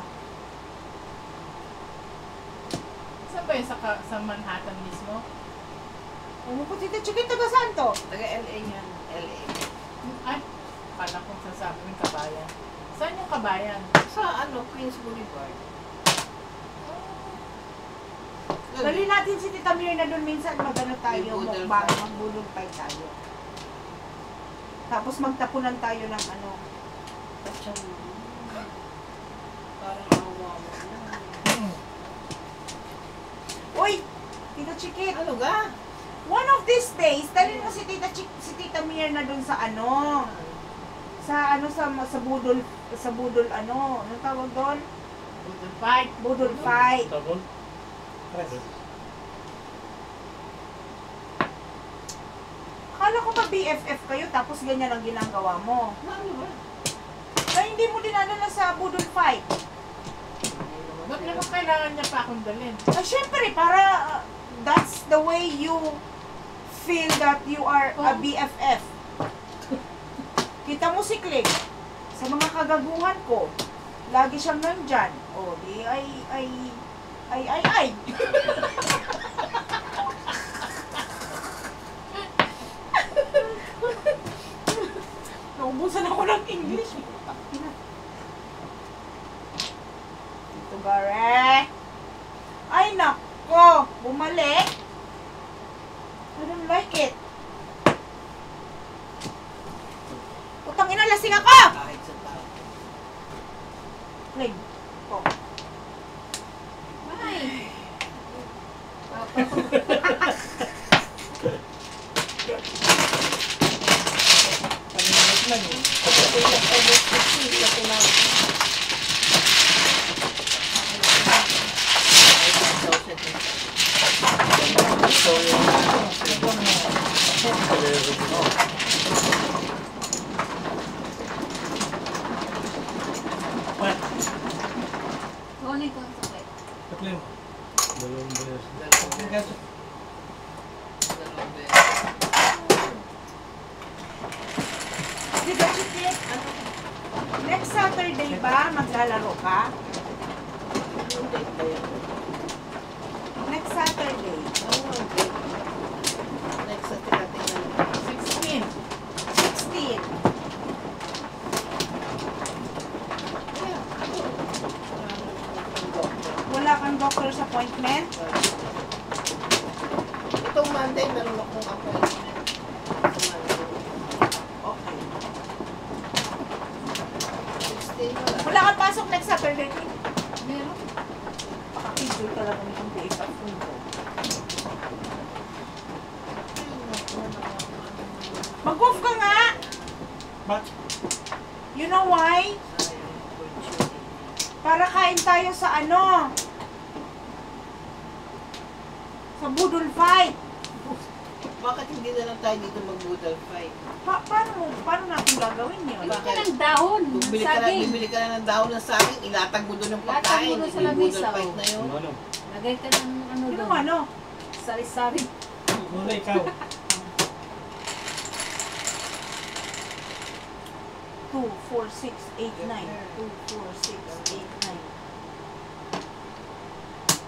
Saan ba yun? Sa Manhattan mismo? Ano po, tita? Chikin, taga saan to? Taga LA yan. LA. Ay, kala kong sasabi ng kabayan. Saan yung kabayan? Sa ano, Queens Boulevard. Dali natin si Tita Mirna doon minsan. Magano tayo, May budol mukbang, fight. magbulog pa tayo. Tapos magtapunan tayo ng ano. Machaw. Parang awa mo na. Uy! Tita Chikit, Ano ga? one of these days, dalhin mo si Tita Mirna doon sa ano. Sa budol, ano. Anong tawag doon? Budol fight. Budol fight. Tabol? Press. Akala ko ba BFF kayo tapos ganyan ang ginagawa mo? Ano ba? Kaya hindi mo dinadala sa budol fight. Ba't naman kailangan niya pa akong dalhin? Ah, syempre, para that's the way you feel that you are a BFF. Kita mo si Click, sa mga kagaguhan ko, lagi siyang nandyan. O, di ay. Naubusan ako ng English. Ito, Gare. Ay, nako. Bumalik. I don't like it. Putang ina, lasing ako! Kahit sa tao. Leg. Oh. Ay! Panilit lang eh. So, yung Kunin ko ang sakit. tatlo mo. Dalawang beses. Kaso, Di ba, Chikit? Next Saturday ba maglalaro ka? Next Saturday. Next sa tinatingnan. Mag-off ka nga! Ba't? You know why? Para kain tayo sa ano? Sa budol fight. Bakit hindi na lang tayo dito mag-budol fight? Paano natin gagawin yun? Bili ka ng dahon, ng saging. Bibili ka na ng dahon ng saging, ilatag mo doon ng Ilatag pagkain. mo doon sa Hindi lamesa, budol fight oh. na yun. Ano? Lagay ka ng ano Sino doon. ano? Sari-sari. Wala ikaw. 2, 4, 6, 8, 9. 2, 4, 6, 8,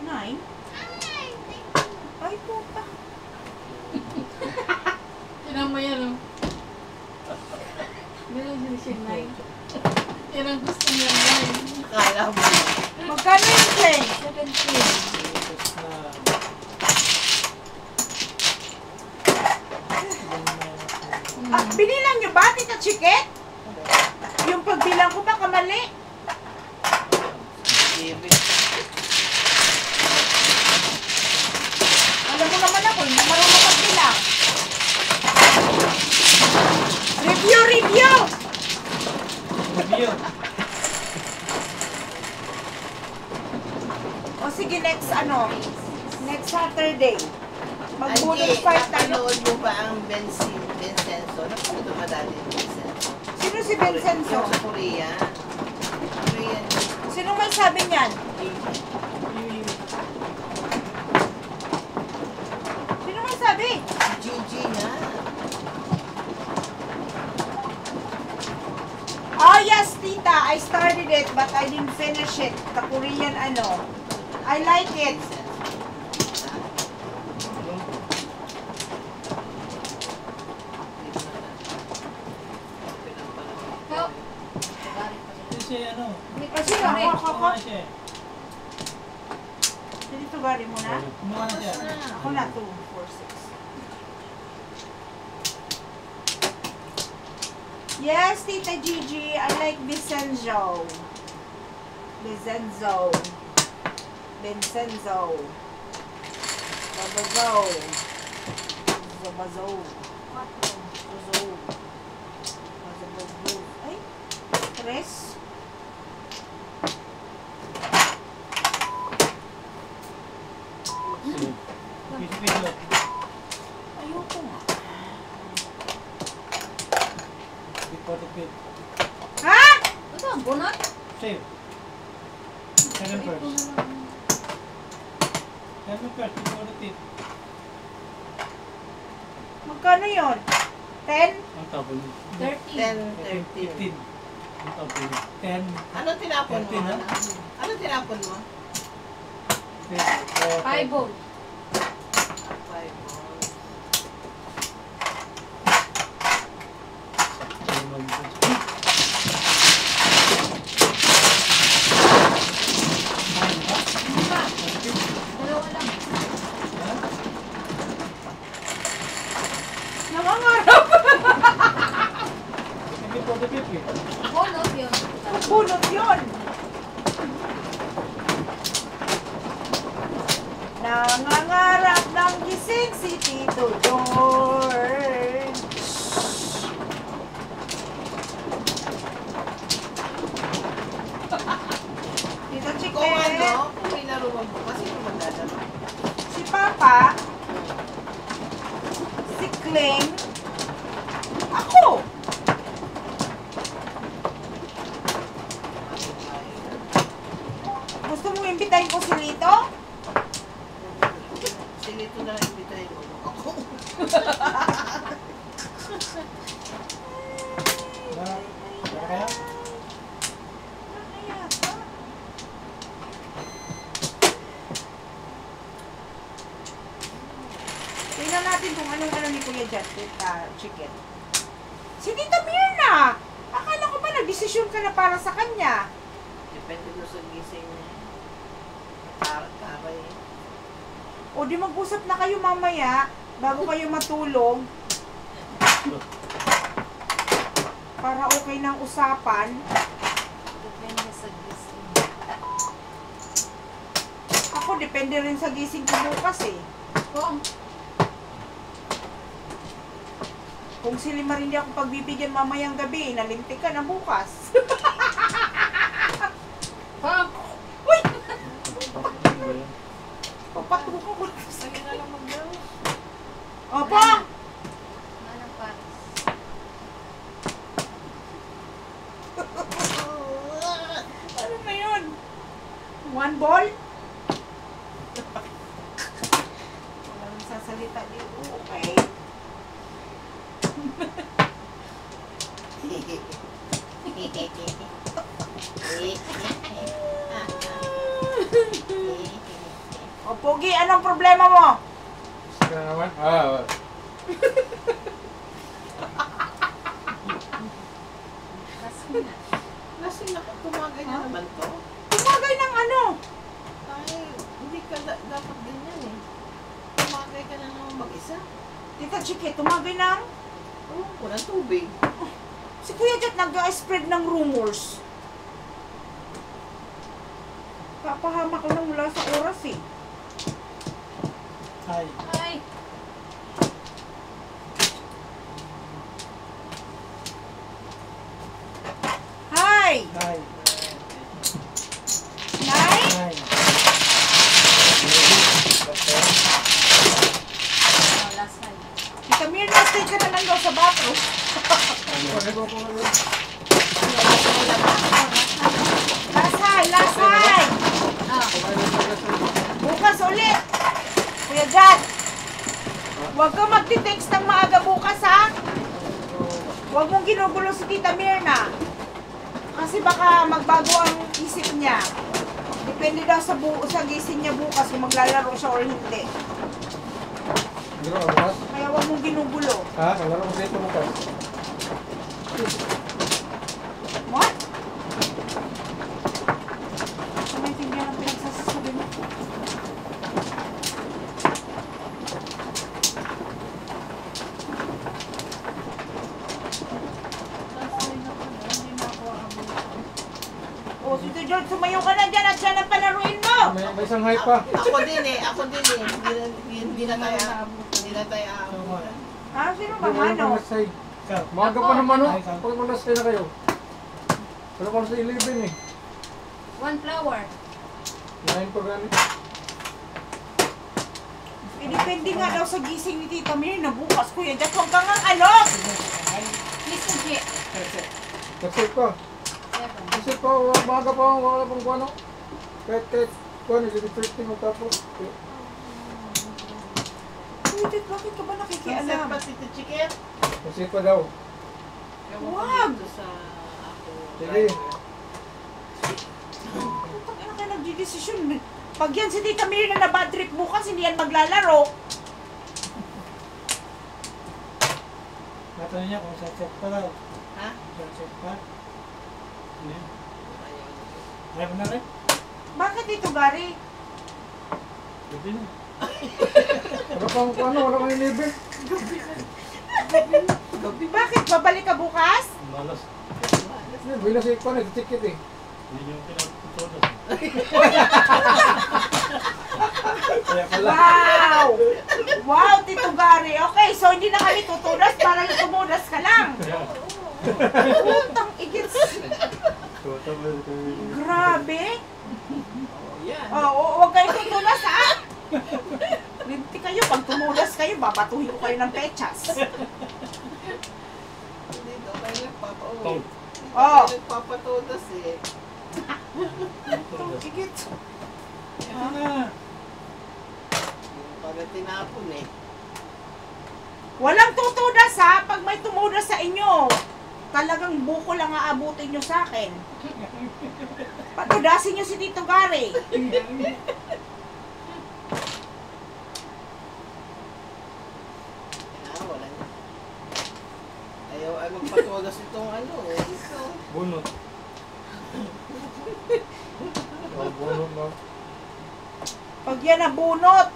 9. Ay, puta. Tinan mo yan, oh. Meron din siya 9. Yan ang gusto niya 9. Akala mo. Magkano yung Jane? 17. Binilang nyo ba, Tita Chiket? Yung pagbilang ko baka mali. Alam mo naman ako, hindi marunong magbilang. Review! Review. O sige, next Saturday. Mag-budol Angie, fight tayo. napanood mo ba ang Vincenzo? Napanood mo ba dati yung Vincenzo? Sino si Vincenzo? Yung sa Korea. Korean. Sino may sabi niyan? Sino may sabi? Gigi nga. Oh yes, Tita. I started it but I didn't finish it. The Korean ano. I like it. Help. Kasi ano? Kasi ako. Kumuha na siya eh. Dito gari mo na. Kumuha na siya. Ako na 2, 4, 6. Yes, Tita Gigi. I like Vincenzo. Babazo. Ay, tres. Piso-piso. Ayoko nga. Pick-potted. Ha? Ito, bunot. Save. Second first. Second first, pick-potted. Magkano yun? 10? Ang tabon. 13. 10, 13. 15. Ang tabon. 10. Ano tinapon mo? 13, ha? Ano tinapon mo? 5 bowl. 5. Dalawa lang. Nangangarap. Pick-potted eh. Bunot yun. Bunot yun. Nangangarap ng gising si Tito George. Tito Kung ano, Chicken. kung may laro mo, kasi kung magdadalo. Si Papa. Si Kling. Ako. Gusto mo imbitahin ko si Lito? Sige, ito na lang imbitahin mo. Ako. Kaya? Tingnan natin kung anong ni Kuya Jan, Chicken. Si Tita Mirna! Akala ko ba nagdesisyon ka na para sa kanya? Depende doon sa gising niya. Taray. O di mag-usap na kayo mamaya bago kayo matulog. Para okay ng usapan. Depende sa gising. Ako, depende rin sa gising ko bukas eh. Kung Kung si Limar hindi ako pagbibigyan mamayang gabi, nalintik ka na bukas. Pam! Papatuko ko. Sige na lang mag-daw. Opo! Manang Paris. Ano na yun? One ball? Wala nang sasalita dito. Okay. O Pogi, anong problema mo? Sige na naman. Lasing na tumagay na naman to. Tumagay ng ano? Ay, hindi ka dapat ganyan eh. Tumagay ka na naman mag-isa. Tita Chiki, tumagay ng... Oo, walang tubig. Si Kuya Jet nag-spread ng rumors. Papahamak ko na mula sa oras eh. Ay. Ay! Hi! Ay. Nay? Ay. Oh, last time. Tita Mirna, stay ka na lang daw sa bathroom. Lasay! Lasay! Ah, Bukas ulit! Kuya Jet! Huwag ka magti-text ng maaga bukas ha! Huwag mong ginugulo si Tita Mirna. Kasi baka magbago ang isip niya. Depende daw sa gising niya bukas kung maglalaro siya or hindi. Hindi ko bukas. Kaya huwag mong ginugulo. Ha? Kalaro ko dito bukas. What? Gusto maintindihan ang pinagsasabi mo. Last time na pala, hindi na ako abot. O, si Tito George, sumayo ka na dyan at siya ang palaruin mo! May isang hype pa. Ako din eh. Hindi na tayo aabutan. Ah, sino ba Hindi mano? mo lasay. Ikaw. Maaga pa naman oh. Ay, ikaw. Pag malasay na kayo. Wala pa sa 11 eh. one flower. 9 pa gani. Eh, depende nga daw sa gising ni Tita Mirna bukas, Kuya Jet. Huwag kang ang ano! Please, Uji. Kasi pa. 7. Kasi pa, maaga pa, wala pang kuwano. Kahit, kuwano, 11:30 magtapos. Kuya Jet, bakit ka ba Kialam. nakikialam? Pa Tito Chicken? Kasi pa daw. Wag! Sa ako. Sige. Putang ina kayo nagdidesisyon. Pag yan si Tita Mirna na bad trip bukas, hindi yan maglalaro. Natanong niya kung set pa daw. Ha? Set pa. Hindi. Ayaw mo na rin? Bakit ito, Gary? Gabi na. Wala pang kuwano, wala pang 11. Bakit? Babalik ka bukas? Malas. Bila si kuwano, ticket eh. Hindi niyo pinatutunan. Kaya pala. Wow! Wow, Tito Gary. Okay, so hindi na kami tutunas para tumunas ka lang. Putang igits. Grabe. Yan. Oh, huwag kayo tutunas ha. Linti kayo. Pag tumunas kayo, babatuhin ko kayo ng pechas. Hindi daw kayo nagpapauwi. Oh. Hindi Oh. kayo nagpapatudas eh. Putang igits. Ito na. Pag tinapon eh. Walang tutunas ha. Pag may tumunas sa inyo, talagang buko lang aabutin nyo sa akin. Patudasin nyo si Tito Gary. Wala na. Ayaw ay magpatudas itong ano eh. Ito. Bunot. Oh, bunot na. Pag yan nabunot,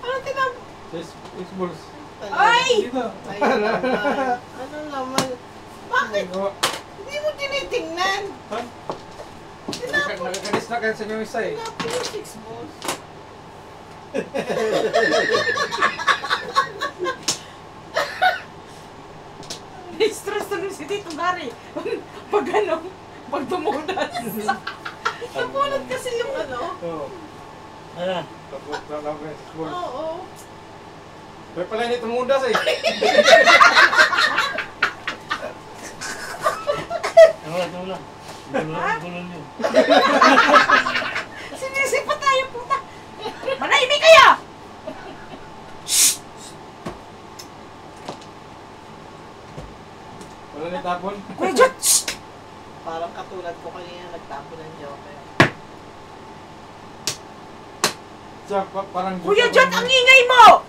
Ano tinapon? Six balls. ay! Dito. Ayun naman. Ano naman? Bakit? Oh, Hindi mo tinitingnan. Ha? Hindi ka Nagkakalis na kayo sa inyo isa eh. Wala po yung 6 balls. Stress tuloy si Tito Gary. Pag ano, pag tumunas. Napulat kasi yung ano. Oo. Ano? Tapos lalaki yung 6 balls. Oo. Pero pala hindi tumudas eh. Wala. Gulon yun. Sinisipa tayo, puta. Manahimik kayo! Wala na tapon. Kuya Jot! Parang katulad ko kanina nagtapo ng joker. Siya, parang... Kuya Jot, ang ingay mo!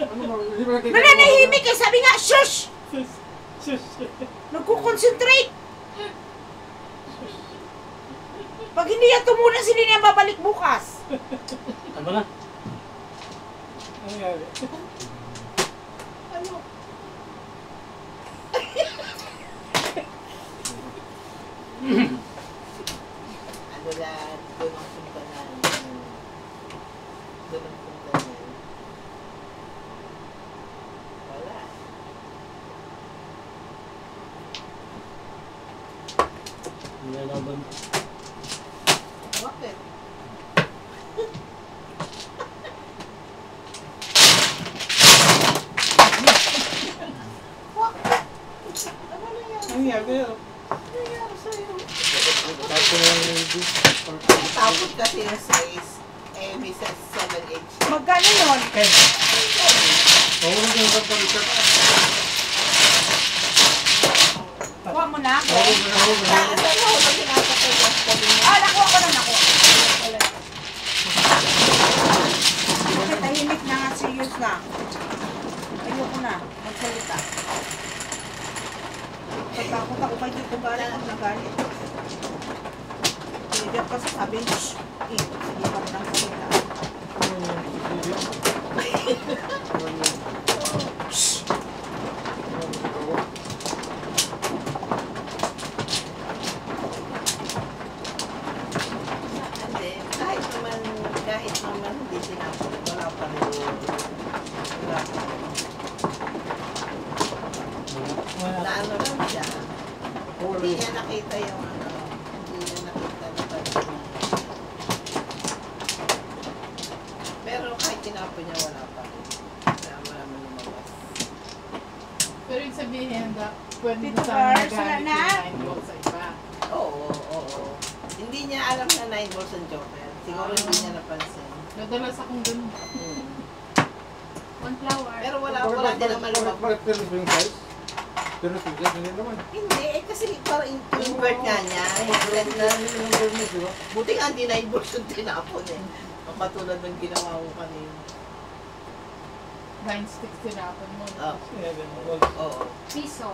Ano ba? Hindi ba nakikita? Nananahimik eh, sabi nga, shush! Nagkukonsentrate! Pag hindi yan tumunas, hindi niya babalik bukas. Ano na? Ano yan? Ano? Ano lang, doon ang punta na. Doon ang punta na. Wala. Nilalaban. Bakit? Ano nangyari? Ano yan? Ano nangyari sa'yo? Tapon na yung... Tapos kasi yung size, eh, may 7H. Magkano yun? Oo, hindi yung pagpalikat. Kuha mo na ako. Oo, oo. Saan ako ba pinapatay yung polymer? Ah, nakuha ko na, nakuha. Tahimik na nga, serious na. Ayoko na, magsalita. Pagkakot ako kay Tito Gary, ako nagalit. Tinigyan kasi sabi, shh, sige pa mo ng salita. Shh! Hindi, kahit naman hindi tinapos, wala pa rin. Wala pa rin. Na ano lang siya. Hindi niya nakita yung ano, hindi niya nakita na pag-ibig. Pero kahit tinapon niya, wala pa rin. Kaya naman lumabas. Pero yung sabihin na pwede Tito sana Cars, wala nagamit na? yung 9 volts sa iba. Oo. Hindi niya alam na 9 balls ang joker. Siguro hindi niya napansin. Nadalas akong ganun. One flower. Pero wala din naman lumabas. Bakit pero yung size? Pero yung size, hindi naman. Hindi, kasi parang invert nga niya. Invert na. Buti nga hindi 9 balls yung tinapon eh. Ang katulad ng ginawa ko kanina. 9 sticks tinapon mo. Oo. Seven. Oo. Piso.